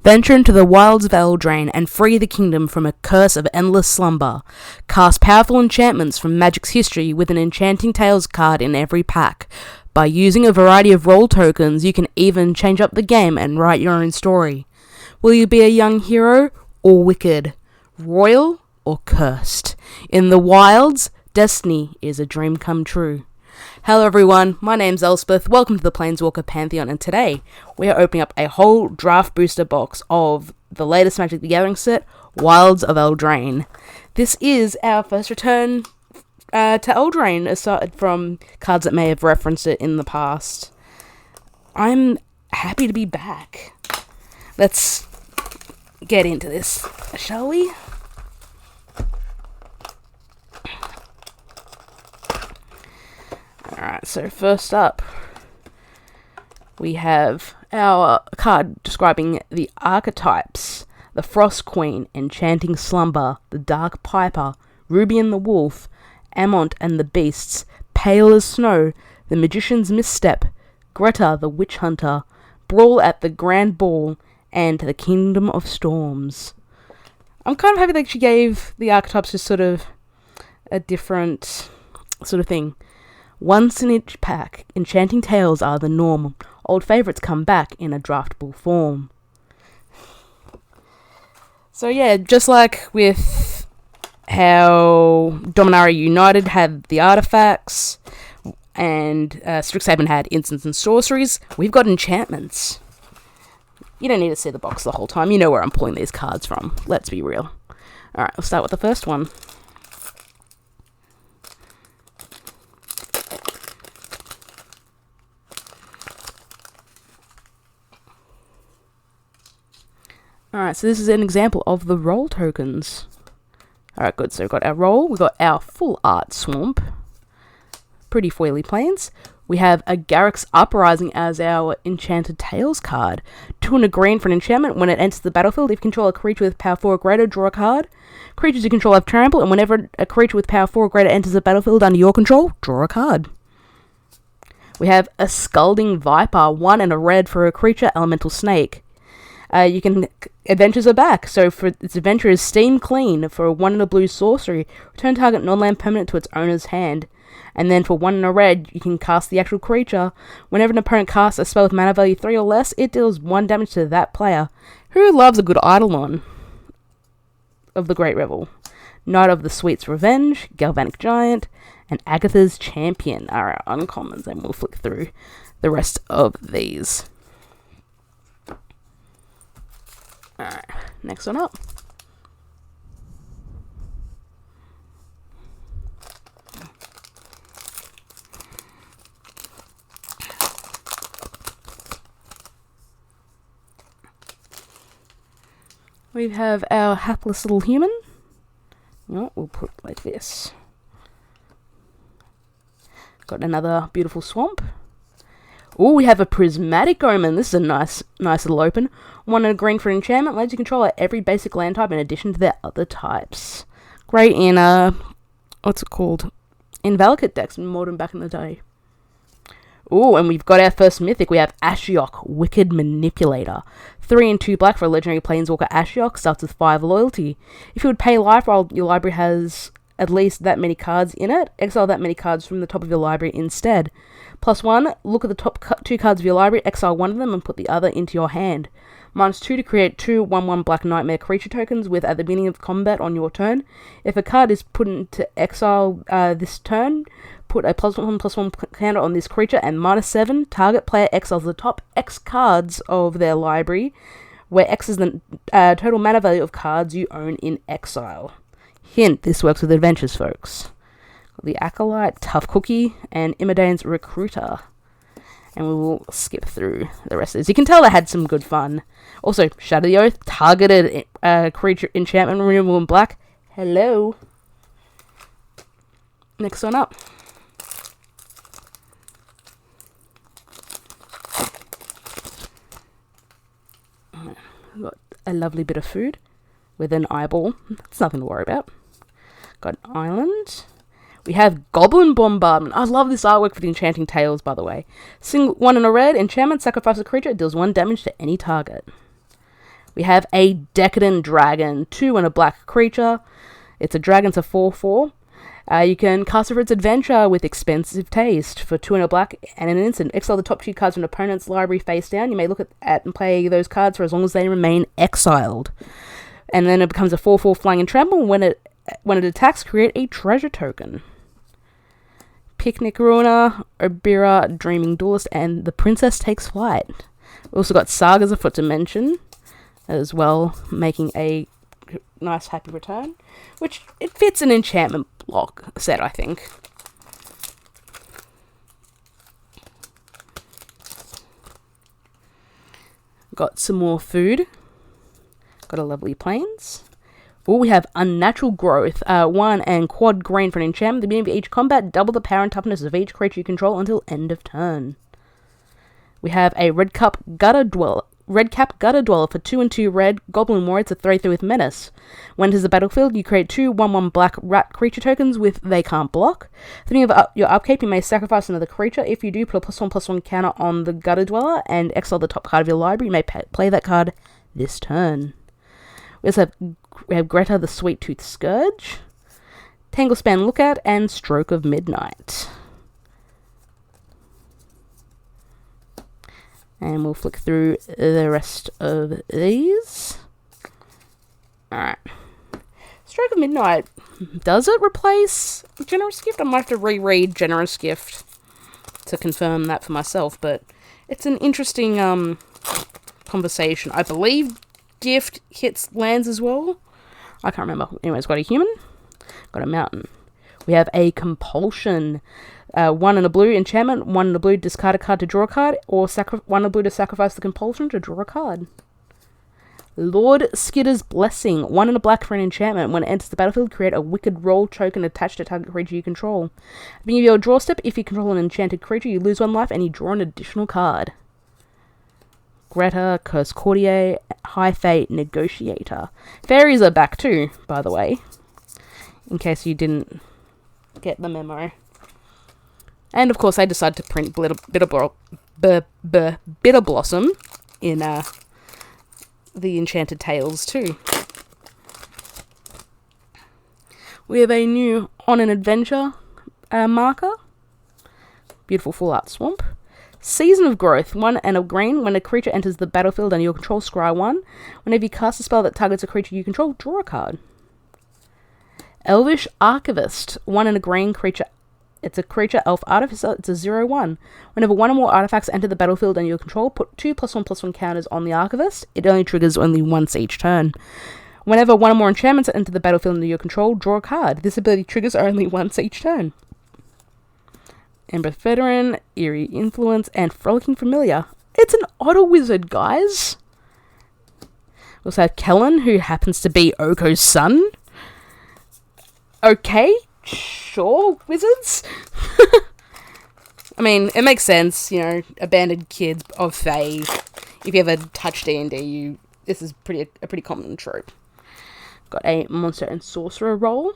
Venture into the wilds of Eldraine and free the kingdom from a curse of endless slumber. Cast powerful enchantments from Magic's history with an Enchanting Tales card in every pack. By using a variety of role tokens, you can even change up the game and write your own story. Will you be a young hero or wicked? Royal or cursed? In the wilds, destiny is a dream come true. Hello everyone, my name's Elspeth, welcome to the Planeswalker Pantheon, and today we are opening up a whole draft booster box of the latest Magic the Gathering set, Wilds of Eldraine. This is our first return to Eldraine, aside from cards that may have referenced it in the past. I'm happy to be back. Let's get into this, shall we? Alright, so first up, we have our card describing the archetypes: the Frost Queen, Enchanting Slumber, the Dark Piper, Ruby and the Wolf, Amont and the Beasts, Pale as Snow, the Magician's Misstep, Greta the Witch Hunter, Brawl at the Grand Ball, and the Kingdom of Storms. I'm kind of happy that she gave the archetypes just sort of a different sort of thing. Once in each pack, Enchanting Tales are the norm. Old favourites come back in a draftable form. So yeah, just like with how Dominaria United had the artifacts, and Strixhaven had instants and sorceries, we've got enchantments. You don't need to see the box the whole time. You know where I'm pulling these cards from. Let's be real. Alright, we'll start with the first one. Alright, so this is an example of the role tokens. Alright, good. So we've got our role, we've got our full art swamp. Pretty foily plains. We have a Garruk's Uprising as our Enchanted Tales card. 2 and a green for an enchantment. When it enters the battlefield, if you control a creature with power 4 or greater, draw a card. Creatures you control have trample, and whenever a creature with power 4 or greater enters the battlefield under your control, draw a card. We have a Scalding Viper, 1 and a red for a creature, elemental snake. Adventures are back, so for its adventure is Steam Clean for a 1 and a blue sorcery. Return target non-land permanent to its owner's hand. And then for 1 and a red, you can cast the actual creature. Whenever an opponent casts a spell with mana value 3 or less, it deals 1 damage to that player. Who loves a good Eidolon of the Great Revel? Knight of the Sweet's Revenge, Galvanic Giant, and Agatha's Champion are our uncommons, and we'll flick through the rest of these. Alright, next one up. We have our hapless little human. Oh, we'll put it like this. Got another beautiful swamp. Oh, we have a Prismatic Omen. This is a nice little open. 1 and a green for an enchantment. Lets you control every basic land type in addition to their other types. Great in, what's it called? In Valakut decks, modern back in the day. Oh, and we've got our first mythic. We have Ashiok, Wicked Manipulator. 3 and 2 black for a legendary planeswalker. Ashiok starts with 5 loyalty. If you would pay life while your library has at least that many cards in it, exile that many cards from the top of your library instead. +1, look at the top 2 cards of your library, exile 1 of them and put the other into your hand. -2 to create 2 1/1 black nightmare creature tokens with at the beginning of combat on your turn. If a card is put into exile this turn, put a +1/+1 counter on this creature, and -7, target player exiles the top X cards of their library, where X is the total mana value of cards you own in exile. Hint, this works with adventures, folks. The Acolyte, Tough Cookie, and Imodane's Recruiter. And we will skip through the rest of this. You can tell they had some good fun. Also, Shatter the Oath, targeted creature enchantment removal in black. Hello. Next one up. We've got a lovely bit of food with an eyeball. It's nothing to worry about. Got an island. We have Goblin Bombardment. I love this artwork for the Enchanting Tales, by the way. Single 1 in a red, enchantment, sacrifice a creature, it deals 1 damage to any target. We have a Decadent Dragon, 2 and a black creature. It's a dragon, it's a 4/4. You can cast it for its adventure with Expensive Taste for 2 and a black, and in an instant, exile the top 2 cards from an opponent's library face down. You may look at and play those cards for as long as they remain exiled. And then it becomes a 4/4 flying and trample. When it attacks, create a treasure token. Picnic Ruiner, Obira, Dreaming Duelist, and the Princess Takes Flight. We also got Sagas Afoot to mention as well, making a nice happy return, which it fits an enchantment block set, I think. Got some more food. Got a lovely plains. Oh, we have Unnatural Growth, 1 and quad green for an enchantment. At the beginning of each combat, double the power and toughness of each creature you control until end of turn. We have a Red Cap Gutter Dweller for 2 and 2 red, Goblin Warrior. It's a 3/3 with Menace. When it enters the battlefield, you create 2 1/1 black rat creature tokens with They Can't Block. At the beginning of your upkeep, you may sacrifice another creature. If you do, put a +1/+1 counter on the Gutter Dweller and exile the top card of your library. You may play that card this turn. We also have Greta the Sweet Tooth Scourge, Tanglespan Lookout, and Stroke of Midnight. And we'll flick through the rest of these. Alright. Stroke of Midnight. Does it replace Generous Gift? I might have to reread Generous Gift to confirm that for myself, but it's an interesting conversation. I believe Gift hits lands as well. I can't remember. Anyways, got a human. Got a mountain. We have a Compulsion. 1 and a blue enchantment. 1 and a blue, discard a card to draw a card. Or 1 and a blue to sacrifice the Compulsion to draw a card. Lord Skitter's Blessing. 1 and a black for an enchantment. When it enters the battlefield, create a Wicked Roll token attached to target creature you control. At the beginning of your draw step, if you control an enchanted creature, you lose 1 life and you draw an additional card. Greta, Curse Courtier, High Fate, Negotiator. Fairies are back too, by the way, in case you didn't get the memo. And of course, I decided to print Bitter Blossom in the Enchanted Tales too. We have a new On an Adventure marker. Beautiful full art swamp. Season of Growth, 1 and a green. When a creature enters the battlefield under your control, scry 1. Whenever you cast a spell that targets a creature you control, draw a card. Elvish Archivist, 1 and a green creature. It's a creature elf artificer. It's a 0/1. Whenever 1 or more artifacts enter the battlefield under your control, put 2 +1/+1 counters on the Archivist. It only triggers only once each turn. Whenever 1 or more enchantments enter the battlefield under your control, draw a card. This ability triggers only once each turn. Embereth Veteran, Eerie Influence, and Frolicking Familiar. It's an Otter Wizard, guys. We also have Kellen, who happens to be Oko's son. Okay, sure, wizards. I mean, it makes sense, you know, abandoned kids of Fae. If you ever touch D&D, this is a pretty common trope. Got a Monster and Sorcerer role.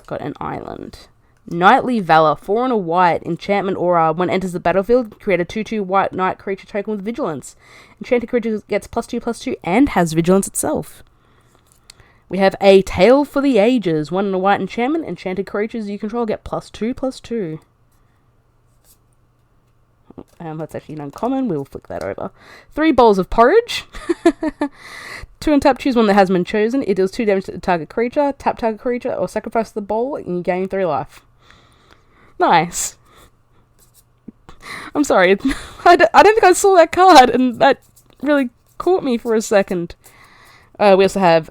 Got an island. Knightly Valor, 4 and a white, enchantment aura. When it enters the battlefield, create a 2/2 white knight creature token with vigilance. Enchanted creature gets +2/+2 and has vigilance itself. We have a Tale for the Ages, 1 and a white enchantment. Enchanted creatures you control get +2/+2. That's actually an uncommon. We'll flick that over. 3 Bowls of Porridge. 2 and tap, choose one that has been chosen. It deals 2 damage to the target creature. Tap target creature or sacrifice the bowl and you gain 3 life. Nice. I'm sorry. I don't think I saw that card, and that really caught me for a second. We also have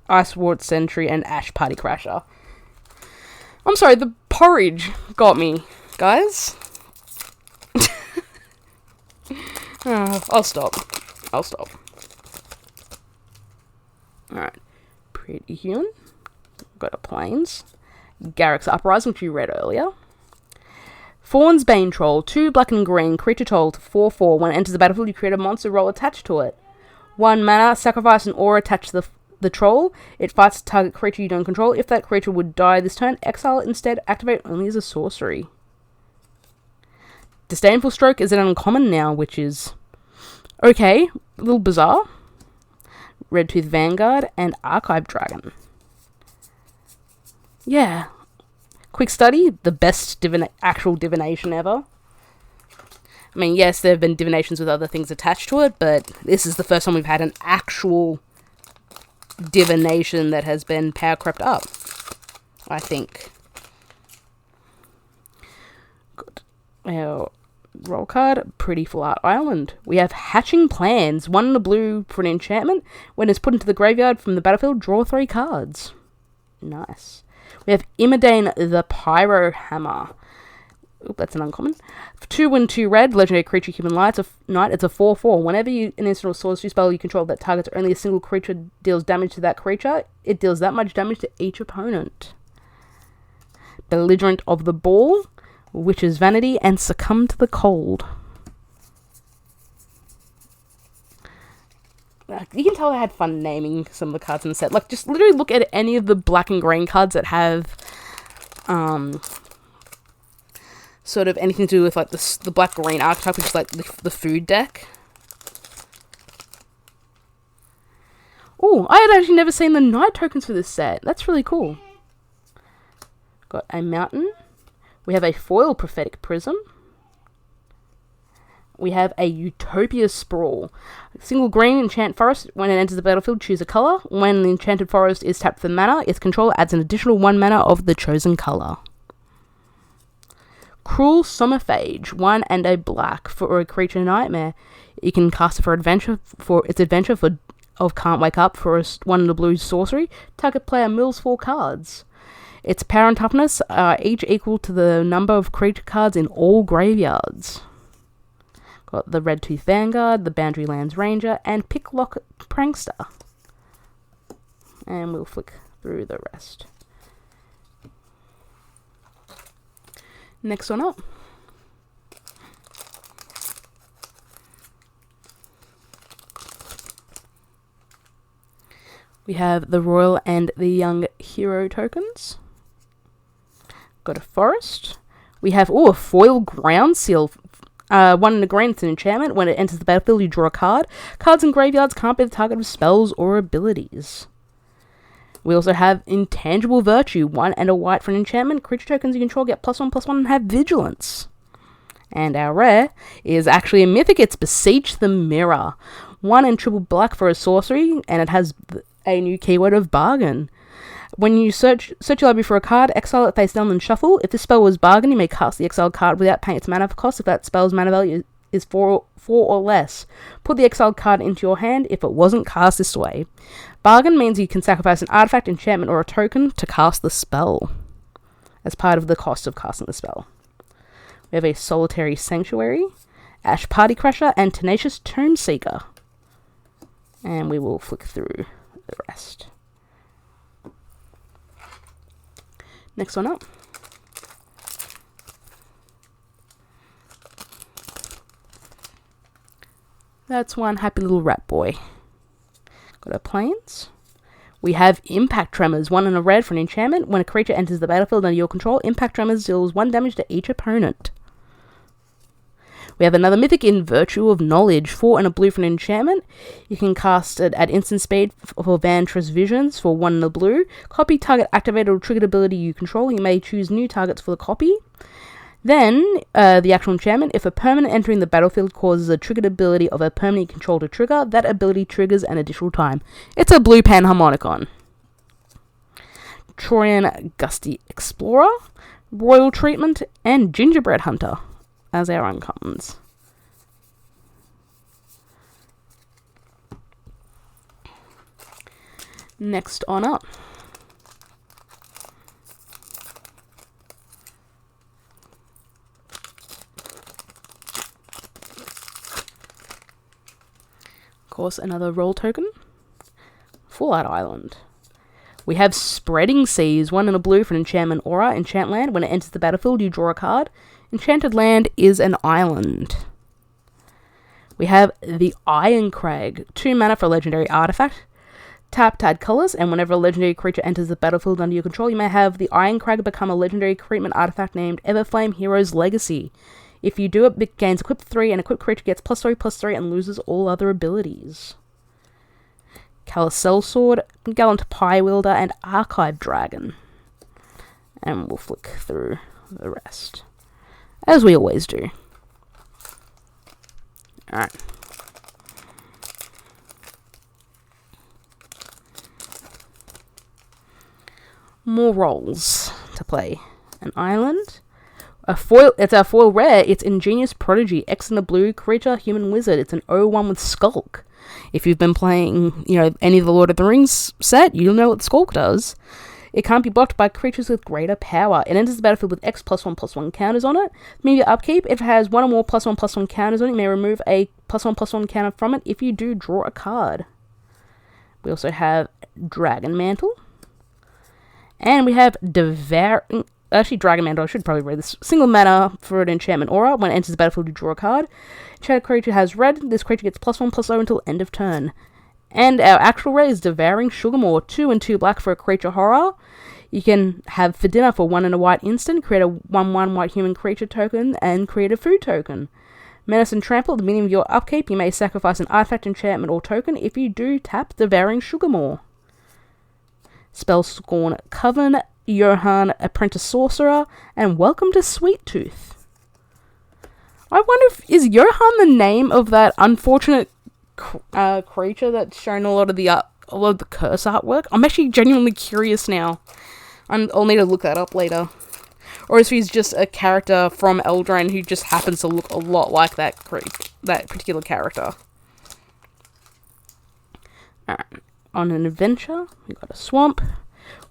Ice Ward Sentry and Ash Party Crasher. I'm sorry, the porridge got me, guys. I'll stop. Alright. Pretty human. Got a plains. Garrick's Uprising, which you read earlier. Fawn's Bane Troll, 2 black and green, creature troll, 4/4. When it enters the battlefield, you create a monster roll attached to it. 1 mana, sacrifice an aura attached to the troll. It fights a target creature you don't control. If that creature would die this turn, exile it instead. Activate only as a sorcery. Disdainful Stroke is an uncommon now, which is okay, a little bizarre. Redtooth Vanguard, and Archive Dragon. Yeah. Quick study, the best actual divination ever. I mean, yes, there have been divinations with other things attached to it, but this is the first time we've had an actual divination that has been power crept up, I think. Good. Our roll card, Pretty Full Art Island. We have Hatching Plans, 1 in the blue for an enchantment. When it's put into the graveyard from the battlefield, draw 3 cards. Nice. We have Imodane the Pyro Hammer. Oop, that's an uncommon. 2 and 2 red, legendary creature, human knight. It's a 4/4. Whenever an instant or sorcery spell you control that targets only a single creature deals damage to that creature, it deals that much damage to each opponent. Belligerent of the Ball, Witch's Vanity, and Succumb to the Cold. You can tell I had fun naming some of the cards in the set. Like, just literally look at any of the black and green cards that have sort of anything to do with like the black-green archetype, which is like the food deck. Oh, I had actually never seen the night tokens for this set. That's really cool. Got a mountain. We have a foil Prophetic Prism. We have a Utopia Sprawl. Single green enchant forest. When it enters the battlefield, choose a color. When the enchanted forest is tapped for mana, its controller adds an additional 1 mana of the chosen color. Cruel Sommerphage, 1 and a black for a creature nightmare. You can cast it for adventure of Can't Wake Up for a 1 in the blue sorcery. Target player mills 4 cards. Its power and toughness are each equal to the number of creature cards in all graveyards. Got the Redtooth Vanguard, the Boundary Lands Ranger, and Picklock Prankster. And we'll flick through the rest. Next one up. We have the Royal and the Young Hero tokens. Got a forest. We have, a foil Ground Seal. 1 in the green, it's an enchantment. When it enters the battlefield, you draw a card. Cards in graveyards can't be the target of spells or abilities. We also have Intangible Virtue, 1 and a white for an enchantment. Creature tokens you control get +1/+1 and have vigilance. And our rare is actually a mythic. It's Beseech the Mirror, 1 and triple black for a sorcery, and it has a new keyword of bargain. When you search your library for a card, exile it face down and shuffle. If this spell was bargain, you may cast the exiled card without paying its mana cost if that spell's mana value is 4 or less. Put the exiled card into your hand if it wasn't cast this way. Bargain means you can sacrifice an artifact, enchantment, or a token to cast the spell as part of the cost of casting the spell. We have a Solitary Sanctuary, Ash Party Crusher, and Tenacious Tomb Seeker. And we will flick through the rest. Next one up. That's one happy little rat boy. Got our planes. We have Impact Tremors, 1 and a red for an enchantment. When a creature enters the battlefield under your control, Impact Tremors deals 1 damage to each opponent. We have another mythic in Virtue of Knowledge, 4 and a blue for an enchantment. You can cast it at instant speed for Vantress Visions for 1 and a blue. Copy target activated or triggered ability you control. You may choose new targets for the copy. Then, the actual enchantment, if a permanent entering the battlefield causes a triggered ability of a permanent control to trigger, that ability triggers an additional time. It's a blue Panharmonicon. Troyan Gusty Explorer, Royal Treatment, and Gingerbread Hunter as our uncommons. Next on up. Of course, another roll token. Full Art Island. We have Spreading Seas, 1 and a blue for an enchantment aura. Enchant land. When it enters the battlefield, you draw a card. Enchanted land is an island. We have the Iron Crag, 2 mana for a legendary artifact. Tap to add colors, and whenever a legendary creature enters the battlefield under your control, you may have the Iron Crag become a legendary treatment artifact named Everflame Hero's Legacy. If you do it gains equip 3, and equipped creature gets +3/+3 and loses all other abilities. Callous Sellsword, Gallant Pie Wielder, and Archive Dragon. And we'll flick through the rest, as we always do. Alright. More roles to play. An island. It's our foil rare. It's Ingenious Prodigy. X in a blue creature, human wizard. It's an 0/1 with Skulk. If you've been playing, any of the Lord of the Rings set, you'll know what Skulk does. It can't be blocked by creatures with greater power. It enters the battlefield with X +1/+1 counters on it. Maybe upkeep. If it has one or more +1/+1 counters on it, you may remove a +1/+1 counter from it. If you do, draw a card. We also have Dragon Mantle. And we have Dragon Mantle, I should probably read this. Single mana for an enchantment aura. When it enters the battlefield, you draw a card. Enchanted creature has red. This creature gets +1/+0 until end of turn. And our actual rare is Devouring Sugarmaw. 2 and 2 black for a creature horror. You can have for dinner for 1 and a white instant. Create a 1/1 white human creature token and create a food token. Menace and Trample. At the beginning of your upkeep, you may sacrifice an artifact, enchantment, or token. If you do, tap Devouring Sugarmaw. Spellscorn Coven, Johann Apprentice Sorcerer, and Welcome to Sweet Tooth. I wonder is Johann the name of that unfortunate creature that's shown a lot of the curse artwork? I'm actually genuinely curious now. I'll need to look that up later. Or if he's just a character from Eldraine who just happens to look a lot like that particular character. Alright. On an adventure, we got a swamp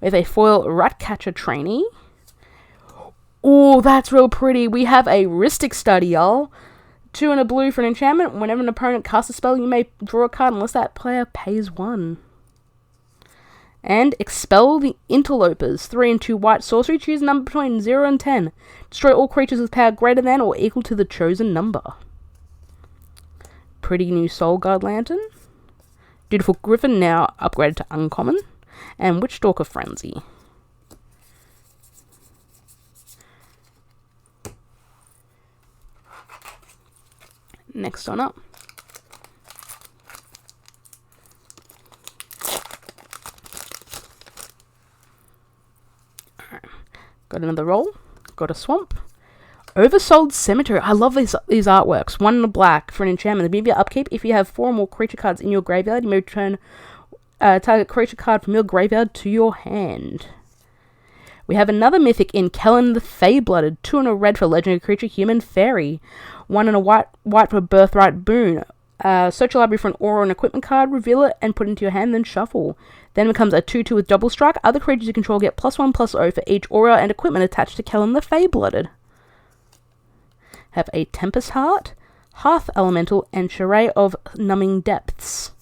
with a foil Ratcatcher trainee. Oh, that's real pretty. We have a Rhystic Study, y'all. 2 and a blue for an enchantment. Whenever an opponent casts a spell, you may draw a card unless that player pays 1. And Expel the Interlopers. 3 and 2 white sorcery. Choose a number between 0 and 10. Destroy all creatures with power greater than or equal to the chosen number. Pretty new Soul Guard Lantern. Dutiful Griffin, now upgraded to uncommon. And Witchstalker Frenzy. Next on up. Alright. Got another roll. Got a swamp. Oversold Cemetery. I love these artworks. 1 in a black for an enchantment. The beginning of your upkeep, if you have 4 or more creature cards in your graveyard, you may return target creature card from your graveyard to your hand. We have another mythic in Kellen the Fae-Blooded. 2 and a red for legendary creature, human fairy. 1 and a white for birthright boon. Search your library for an aura and equipment card, reveal it, and put it into your hand, then shuffle. Then becomes a 2/2 with double strike. Other creatures you control get +1/+0 for each aura and equipment attached to Kellen the Fae-Blooded. Have a Tempest Heart, Hearth Elemental, and Charade of Numbing Depths.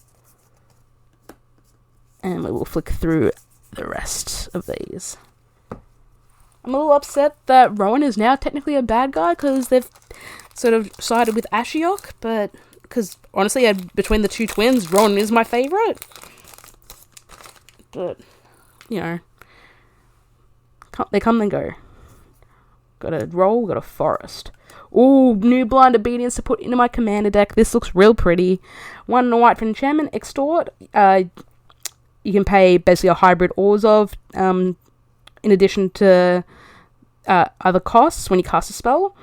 And we will flick through the rest of these. I'm a little upset that Rowan is now technically a bad guy because they've sort of sided with Ashiok, but because honestly, between the two twins, Rowan is my favourite. But, they come and go. Got a roll, got a forest. Ooh, new Blind Obedience to put into my commander deck. This looks real pretty. 1 and a white for enchantment, Extort. You can pay basically a hybrid Orzhov, in addition to other costs when you cast a spell.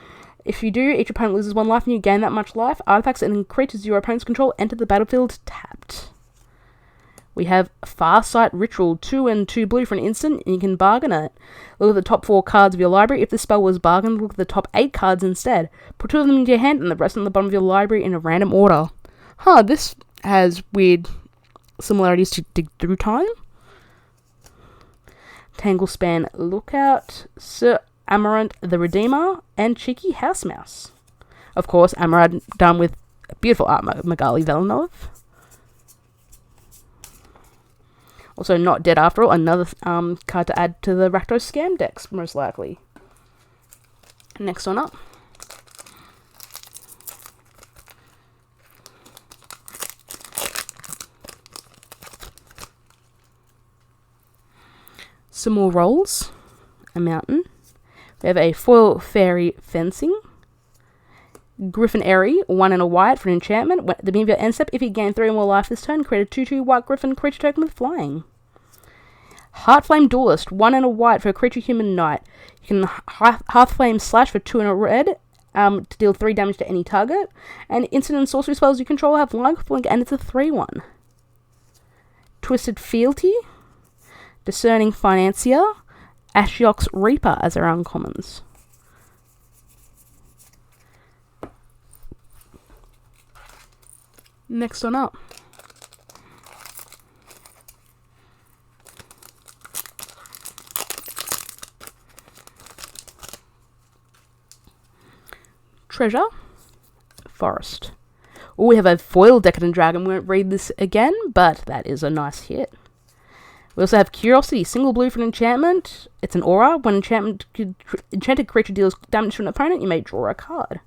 If you do, each opponent loses 1 life and you gain that much life. Artifacts and creatures your opponent's control enter the battlefield tapped. We have Farsight Ritual, 2 and 2 blue for an instant, and you can bargain it. Look at the top 4 cards of your library. If the spell was bargained, look at the top 8 cards instead. Put 2 of them into your hand and the rest on the bottom of your library in a random order. This has weird similarities to Dig Through Time. Tanglespan Lookout, Sir Amaranth the Redeemer, and Cheeky House Mouse. Of course, Amaranth done with beautiful art, Magali Velinov. Also, Not Dead After All, another card to add to the Rakdos Scam decks, most likely. Next one up. Some more rolls. A mountain. We have a foil fairy fencing. Griffin Airy, 1 and a white for an enchantment. At the beginning of your end step, if you gain 3 or more life this turn, create a 2/2 white Griffin creature token with flying. Heartflame Duelist, 1 and a white for a creature human knight. You can Heartflame Slash for 2 and a red to deal 3 damage to any target. And instant and sorcery spells you control have lifelink, and it's a 3/1. Twisted Fealty, Discerning Financier, Ashiok's Reaper as our uncommons. Next one up. Treasure, Forest. Oh, we have a foil Decadent Dragon. We won't read this again, but that is a nice hit. We also have Curiosity, single blue for an enchantment. It's an aura. When enchanted creature deals damage to an opponent, you may draw a card.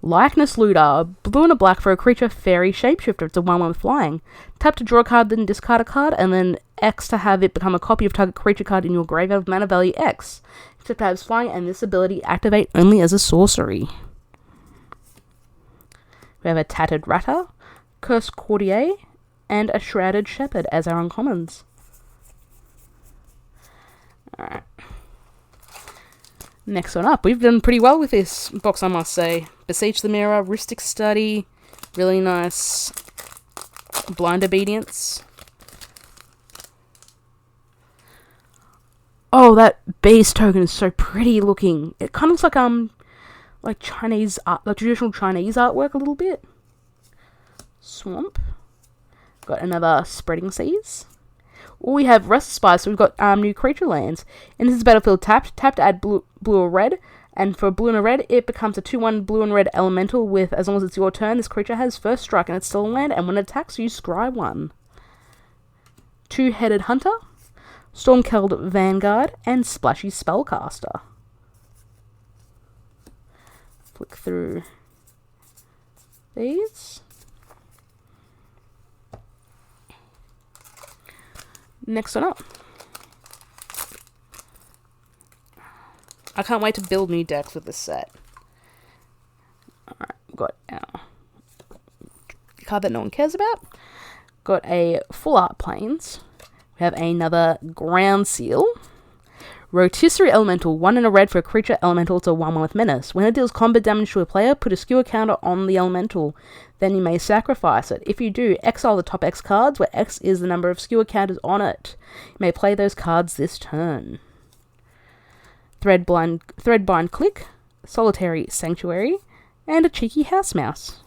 Likeness Looter, blue and a black for a creature fairy shapeshifter. It's a 1/1 with flying. Tap to draw a card, then discard a card, and then X to have it become a copy of target creature card in your graveyard of mana value X. Except it has flying, and this ability activate only as a sorcery. We have a Tattered Ratter, Cursed Courtier, and a Shrouded Shepherd as our uncommons. Alright. Next one up. We've done pretty well with this box, I must say. Beseech the Mirror, Rhystic Study, really nice. Blind Obedience. Oh, that base token is so pretty looking. It kind of looks like Chinese art, like traditional Chinese artwork a little bit. Swamp. Got another Spreading Seas. We have Restless Spice, so we've got new creature lands. And this is battlefield tapped. Tap to add blue or red. And for blue and a red, it becomes a 2/1 blue and red elemental with, as long as it's your turn, this creature has first strike and it's still a land. And when it attacks, you scry 1. Two-Headed Hunter, Stormkeld Vanguard, and Splashy Spellcaster. Flick through these. Next one up. I can't wait to build new decks with this set. Alright, got our card that no one cares about. Got a Full Art Plains. We have another Ground Seal. Rotisserie Elemental, 1 and a red for a creature elemental. It's a 1/1 with menace. When it deals combat damage to a player, put a skewer counter on the elemental. Then you may sacrifice it. If you do, exile the top X cards, where X is the number of skewer counters on it. You may play those cards this turn. Threadbind Click, Solitary Sanctuary, and a cheeky House Mouse.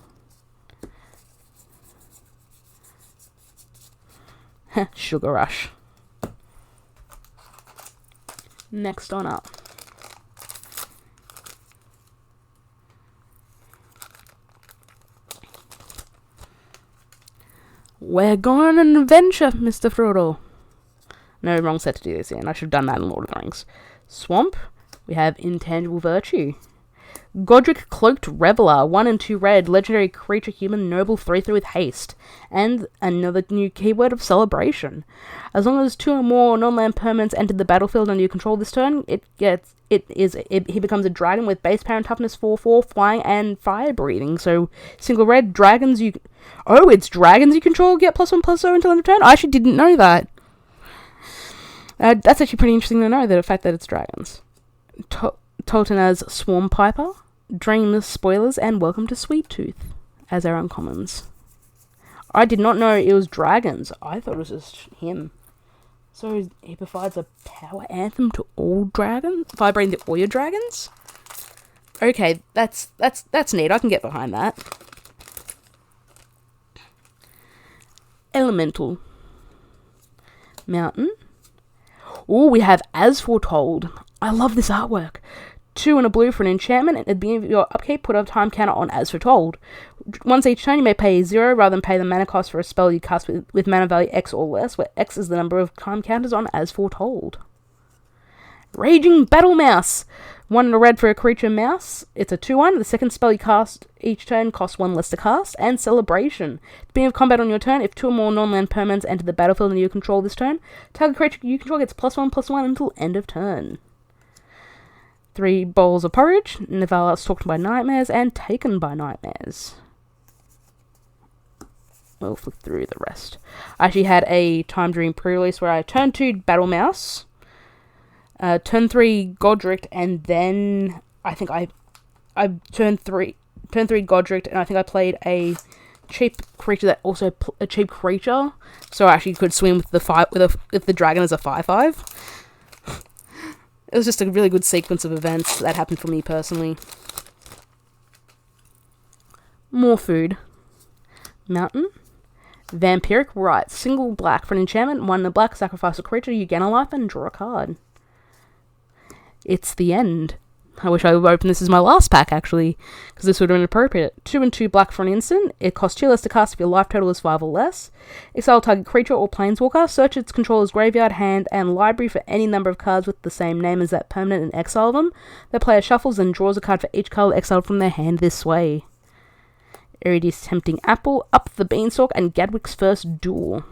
Sugar Rush. Next on up. We're going on an adventure, Mr. Frodo. No, wrong set to do this in. I should have done that in Lord of the Rings. Swamp. We have Intangible Virtue. Godric Cloaked Reveler, 1 and 2 red, legendary creature human, noble 3/3 with haste, and another new keyword of celebration. As long as 2 or more non-land permanents enter the battlefield under your control this turn, he becomes a dragon with base power and toughness 4/4, flying and fire breathing. So single red dragons it's dragons you control get +1/+0 until end of turn. I actually didn't know that. That's actually pretty interesting to know, the fact that it's dragons. Toltena's Swarm Piper, Dream Spoilers, and Welcome to Sweet Tooth as our uncommons. I did not know it was dragons. I thought it was just him. So he provides a power anthem to all dragons, vibrating to all your dragons. Okay, that's neat. I can get behind that. Elemental Mountain. Oh, we have As Foretold. I love this artwork. 2 and a blue for an enchantment, and at the beginning of your upkeep, put a time counter on As Foretold. Once each turn, you may pay 0 rather than pay the mana cost for a spell you cast with mana value X or less, where X is the number of time counters on As Foretold. Raging Battle Mouse. 1 and a red for a creature mouse. It's a 2/1. The second spell you cast each turn costs 1 less to cast. And Celebration. At the beginning of combat on your turn, if 2 or more non-land permanents enter the battlefield under your control this turn, target creature you control gets +1/+1 until end of turn. 3 bowls of porridge. Nivella stalked by nightmares and taken by nightmares. We'll flick through the rest. I actually had a time during pre-release where I turn 2 Battle Mouse, turn 3 Godric, and then I think I turned 3 Godric, and I think I played a cheap creature that also a cheap creature, so I actually could swim with the dragon as a 5/5. It was just a really good sequence of events that happened for me personally. More food. Mountain. Vampiric Rite. Single black for an enchantment. 1 in a black. Sacrifice a creature. You gain a life and draw a card. It's the end. I wish I would open this as my last pack, actually, because this would have been appropriate. 2 and 2 black for an instant. It costs 2 less to cast if your life total is 5 or less. Exile target creature or planeswalker. Search its controller's graveyard, hand, and library for any number of cards with the same name as that permanent and exile them. The player shuffles and draws a card for each card exiled from their hand this way. Iridi's Tempting Apple, Up the Beanstalk, and Gadwick's First Duel.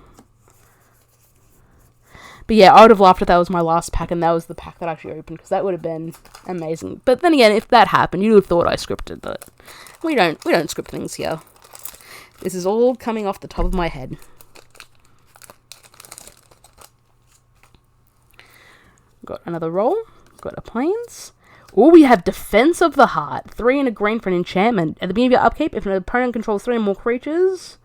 But yeah, I would have laughed if that was my last pack and that was the pack that I actually opened, because that would have been amazing. But then again, if that happened, you would have thought I scripted it. We don't script things here. This is all coming off the top of my head. Got another roll. Got a plains. Oh, we have Defense of the Heart. 3 and a green for an enchantment. At the beginning of your upkeep, if an opponent controls 3 or more creatures,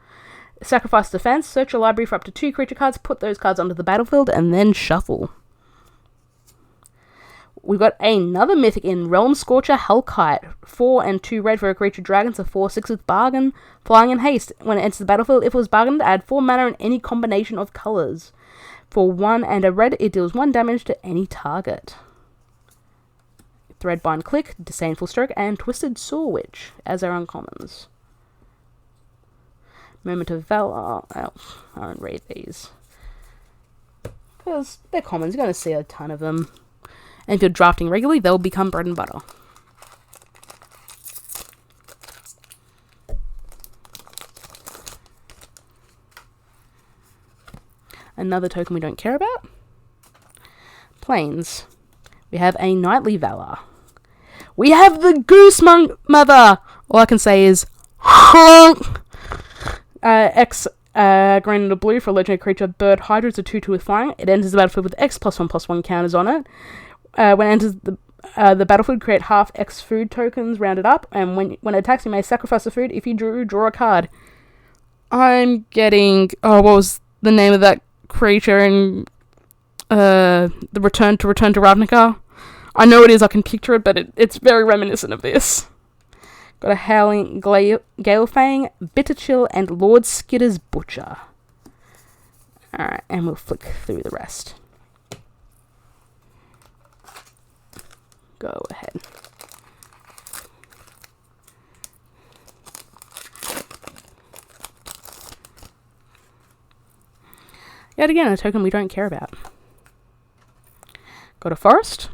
sacrifice defense, search your library for up to 2 creature cards, put those cards onto the battlefield, and then shuffle. We've got another mythic in Realm Scorcher Hellkite. 4 and 2 red for a creature dragon, so 4/6 with bargain. Flying and haste. When it enters the battlefield, if it was bargained, add 4 mana in any combination of colours. For 1 and a red, it deals 1 damage to any target. Threadbind Click, Disdainful Stroke, and Twisted Saw Witch as our uncommons. Moment of Valor. Oh, I won't read these, because they're commons. You're going to see a ton of them. And if you're drafting regularly, they'll become bread and butter. Another token we don't care about. Plains. We have a Nightly Valor. We have the Goose Mother! All I can say is honk! X green and a blue for a legendary creature, Bird Hydra. It's a 2/2 with flying. It enters the battlefield with X +1/+1 counters on it. When it enters the battlefield, create half X food tokens rounded up, and when it attacks, you may sacrifice the food. If you draw a card. I'm getting... Oh, what was the name of that creature in the Return to Ravnica? I know it is, I can picture it, but it's very reminiscent of this. Got a Howling Galefang, Bitter Chill, and Lord Skitter's Butcher. Alright, and we'll flick through the rest. Go ahead. Yet again, a token we don't care about. Got a Forest.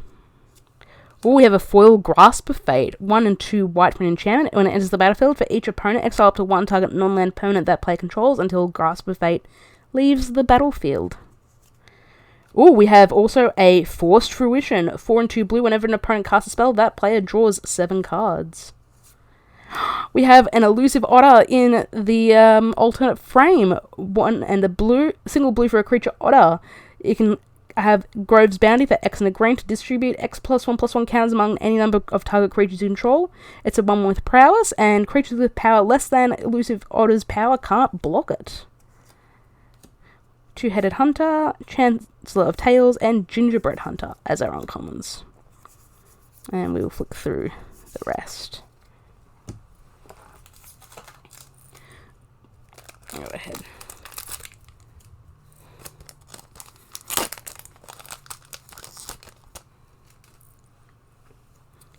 Oh, we have a foil Grasp of Fate. 1 and 2 white for an enchantment. When it enters the battlefield, for each opponent, exile up to 1 target non-land permanent that player controls until Grasp of Fate leaves the battlefield. Oh, we have also a Forced Fruition. 4 and 2 blue. Whenever an opponent casts a spell, that player draws 7 cards. We have an Elusive Otter in the alternate frame. 1 and a blue. Single blue for a creature otter. You can have Grove's Bounty for X and a green to distribute X +1/+1 counters among any number of target creatures you control. It's a 1 with prowess, and creatures with power less than Elusive Otter's power can't block it. Two-Headed Hunter, Chancellor of Tales, and Gingerbread Hunter as our uncommons. And we will flick through the rest. Go ahead.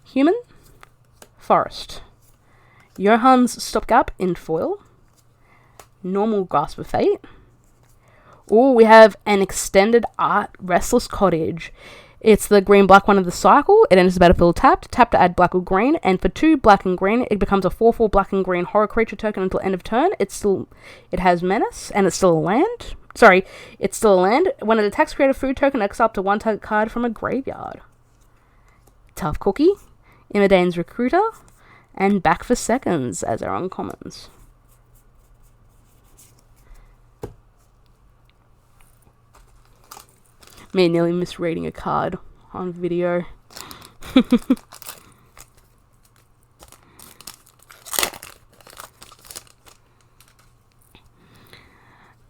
Human, Forest, Johann's Stopgap in foil, Normal Grasp of Fate. Oh, we have an Extended Art Restless Cottage. It's the green-black one of the cycle. It enters the battlefield tapped. Tap to add black or green, and for 2 black and green, it becomes a 4/4 black and green horror creature token until end of turn. It has menace, and it's still a land. Sorry, it's still a land. When it attacks, create a food token, exile up to 1 target card from a graveyard. Tough Cookie, Imidane's Recruiter, and Back for Seconds as our uncommons. Me nearly misreading a card on video.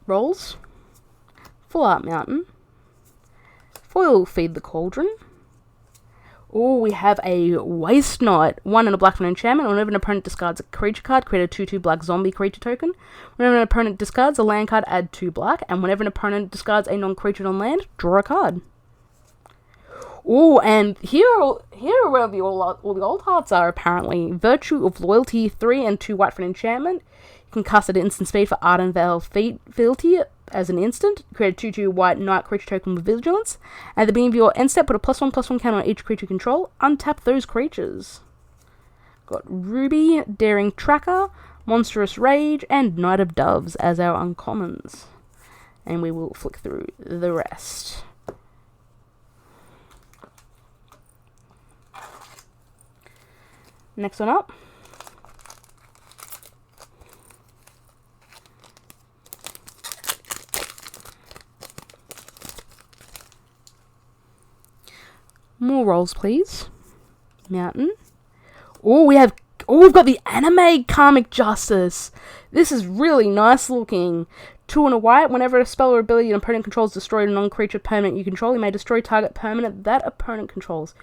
Rolls. Full Art Mountain. Foil Feed the Cauldron. Oh, we have a Waste Knight. 1 and a black for an enchantment. Whenever an opponent discards a creature card, create a 2/2 black zombie creature token. Whenever an opponent discards a land card, add 2 black. And whenever an opponent discards a non-creature on land, draw a card. Oh, and here are where all the old hearts are, apparently. Virtue of Loyalty, 3 and 2 white for an enchantment. You can cast it at instant speed for Tuinvale Fealty as an instant. Create a 2/2 white knight creature token with Vigilance. At the beginning of your end step, put a +1/+1 counter on each creature you control. Untap those creatures. Got Ruby, Daring Tracker, Monstrous Rage, and Knight of Doves as our uncommons. And we will flick through the rest. Next one up. More rolls, please. Mountain. We've got the anime Karmic Justice. This is really nice looking. 2 and a white. Whenever a spell or ability an opponent controls destroyed a non-creature permanent you control, you may destroy target permanent that opponent controls.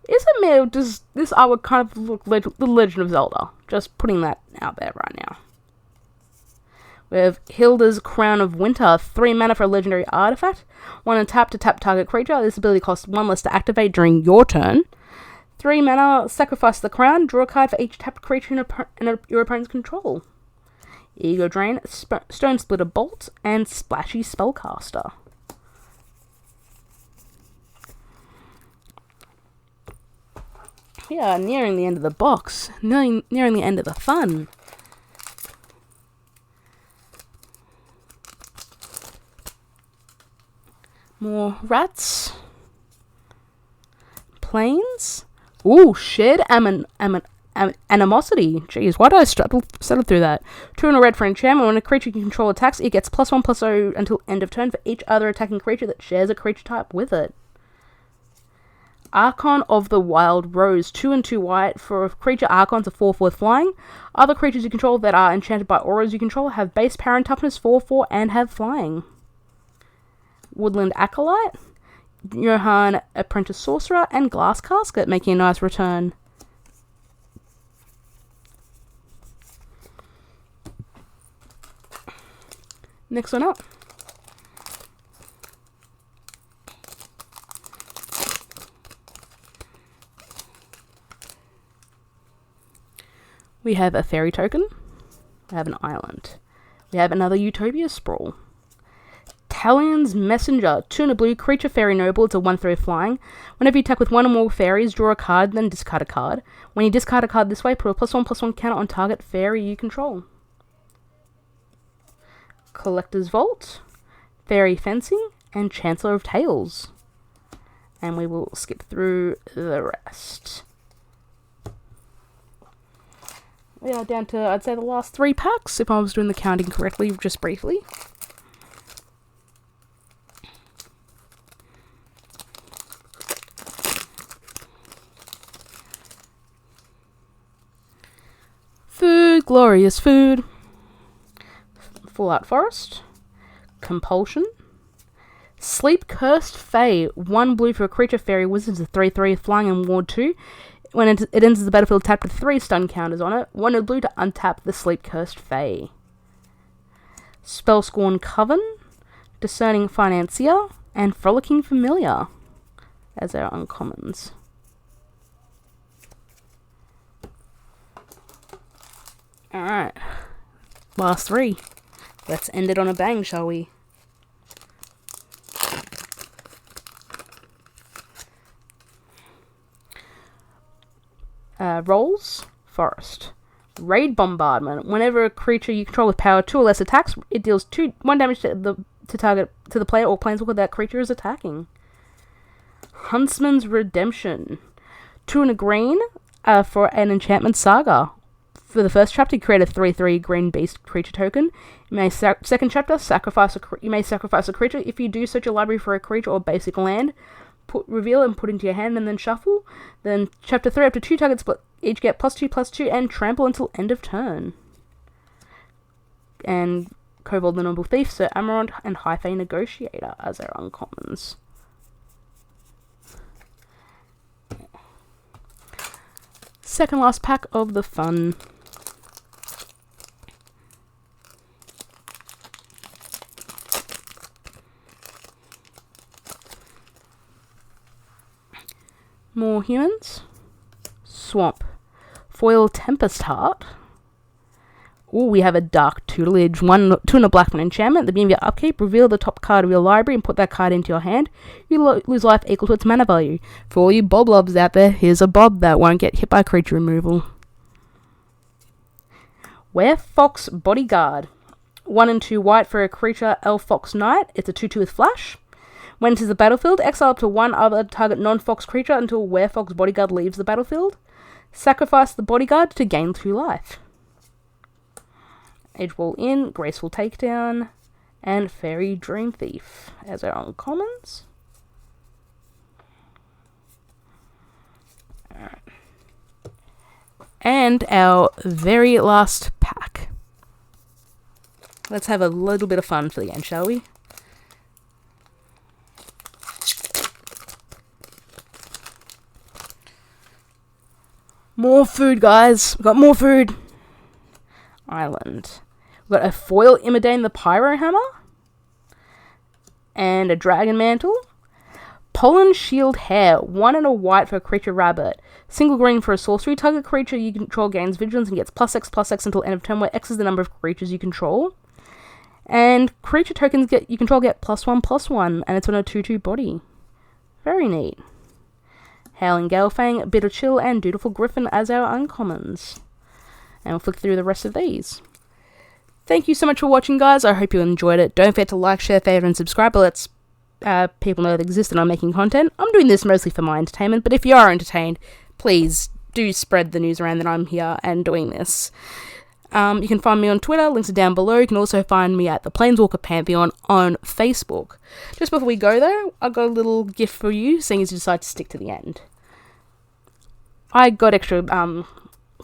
Does this artwork kind of look like The Legend of Zelda? Just putting that out there right now. We have Hilda's Crown of Winter, 3 mana for a legendary artifact. 1 and tap to tap target creature. This ability costs 1 less to activate during your turn. 3 mana, sacrifice the crown. Draw a card for each tapped creature in your opponent's control. Ego Drain, Stone Splitter Bolt, and Splashy Spellcaster. We are nearing the end of the box. Nearing the end of the fun. More rats. Plains. Ooh, Shed Animosity. Jeez, why did I settle through that? 2 and a red for enchantment. When a creature you control attacks, it gets +1/+0 until end of turn for each other attacking creature that shares a creature type with it. Archon of the Wild Rose, 2 and 2 white for a creature Archon's a 4/4 flying. Other creatures you control that are enchanted by auras you control have base power and toughness 4/4 and have flying. Woodland Acolyte, Johann Apprentice Sorcerer, and Glass Casket making a nice return. Next one up. We have a fairy token. We have an island. We have another Utopia Sprawl. Talion's Messenger, 2 and a blue, creature fairy noble, it's a 1/3 flying. Whenever you attack with 1 or more fairies, draw a card, then discard a card. When you discard a card this way, put a +1/+1 counter on target fairy you control. Collector's Vault, Fairy Fencing, and Chancellor of Tales. And we will skip through the rest. We are down to, I'd say, the last 3 packs, if I was doing the counting correctly, just briefly. Food, glorious food. Fallout Forest. Compulsion. Sleep Cursed Fae, 1 blue for a creature fairy wizard, is a 3/3 flying and ward 2. When it enters the battlefield tapped with 3 stun counters on it. 1 in blue to untap the Sleep Cursed Fae. Spellscorn Coven, Discerning Financier, and Frolicking Familiar as our uncommons. Alright, last 3. Let's end it on a bang, shall we? Rolls. Forest. Raid Bombardment. Whenever a creature you control with power 2 or less attacks, it deals 1 damage to the player or planeswalker that creature is attacking. Huntsman's Redemption. 2 and a green for an enchantment saga. For the first chapter, you create a 3/3 green beast creature token. You may second chapter, you may sacrifice a creature. If you do, search your library for a creature or basic land, reveal and put into your hand, and then shuffle. Then chapter 3, up to 2 targets each get +2/+2 and trample until end of turn. And Kobold the Noble Thief, Sir Amarant, and High Fae Negotiator as our uncommons. Second last pack of the fun. More humans. Swamp. Foil Tempest Heart. Oh, we have a Dark Tutelage. 2 and a black for an enchantment. At the beginning of your upkeep, reveal the top card of your library and put that card into your hand. You lose life equal to its mana value. For all you Bob Lobs out there, here's a Bob that won't get hit by creature removal. Werefox Bodyguard. 1 and 2 white for a creature, Elf Fox Knight. It's a 2/2 with flash. When it is the battlefield, exile up to 1 other target non-fox creature until Werefox Bodyguard leaves the battlefield. Sacrifice the bodyguard to gain 2 life. Edgewall Inn, Graceful Takedown, and Fairy Dream Thief as our uncommons. Alright. And our very last pack. Let's have a little bit of fun for the end, shall we? More food, guys. We've got more food. Island. We've got a foil Imodane the Pyro Hammer. And a Dragon Mantle. Pollen Shield Hair. 1 and a white for a creature rabbit. Single green for a sorcery. Target creature you control gains vigilance and gets +X/+X until end of turn, where X is the number of creatures you control. And creature tokens you control get +1/+1, and it's on a 2/2 body. Very neat. Howling Galefang, Bitter Chill, and Dutiful Griffin as our uncommons. And we'll flick through the rest of these. Thank you so much for watching, guys. I hope you enjoyed it. Don't forget to like, share, favourite, and subscribe. It lets people know that exist and I'm making content. I'm doing this mostly for my entertainment, but if you are entertained, please do spread the news around that I'm here and doing this. You can find me on Twitter, links are down below. You can also find me at the Planeswalker Pantheon on Facebook. Just before we go though, I've got a little gift for you, seeing as you decide to stick to the end. I got extra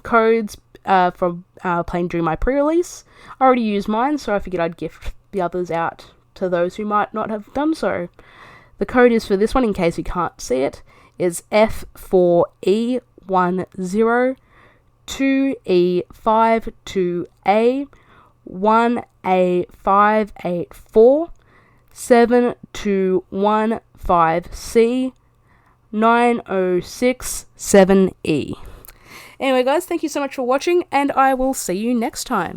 codes from playing during my pre-release. I already used mine, so I figured I'd gift the others out to those who might not have done so. The code is for this one, in case you can't see it, is F4E10 2E52A 1A584 7215C 9067E. Anyway, guys, thank you so much for watching, and I will see you next time.